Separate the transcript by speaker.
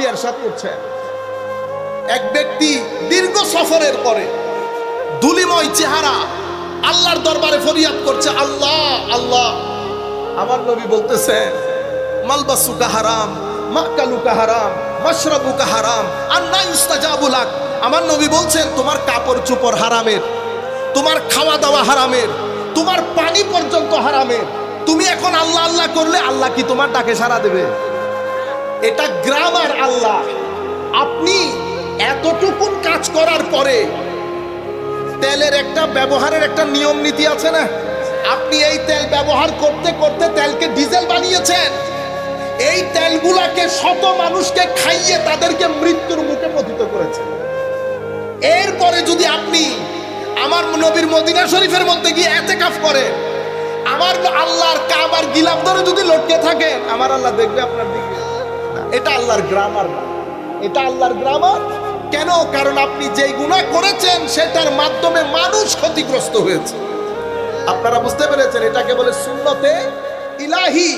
Speaker 1: নবী ইরশাদ করছেন, এক ব্যক্তি দীর্ঘ সফরের পরে ধুলিময় চেহারা আল্লাহর দরবারে ফরিয়াদ করছে, আল্লাহ আল্লাহ। আমার নবী বলতেছেন, মালবাসুকা হারাম, মাকালুকা হারাম, মাশরাবুকা হারাম, আন্না ইউস্তাজাবু লাক। আমার নবী বলছেন, তোমার কাপড় চোপড় হারামের, তোমার খাওয়া দাওয়া হারামের, তোমার পানি পর্যন্ত হারামের। তুমি এখন আল্লাহ আল্লাহ করলে আল্লাহ কি তোমার ডাকে সাড়া দেবে? এটা গ্রামার আল্লাহ। আপনি এতটুকুন কাজ করার পরে তেলের একটা ব্যবহারের একটা নিয়ম নীতি আছে না? আপনি এই তেল ব্যবহার করতে করতে তেলকে ডিজেল বানিয়েছেন। এই তেলগুলাকে শত মানুষকে খাইয়ে তাদেরকে মৃত্যুর মুখে পতিত করেছেন। এরপরে যদি আপনি আমার নবীর মদিনা শরীফের মধ্যে গিয়ে ইতিকাফ করেন, আমার আল্লাহর কাবার গিলাফ ধরে যদি লটকে থাকেন, আমার আল্লাহ দেখবে আপনার দিকে? এটা আল্লাহর গ্রামার না, এটা আল্লাহর গ্রামার। কেন? কারণ আপনি যেই গুনাহ করেছেন সেটার মাধ্যমে মানুষ ক্ষতিগ্রস্ত হয়েছে। আপনারা বুঝতে পেরেছেন? এটাকে বলে সুন্নতে ইলাহি।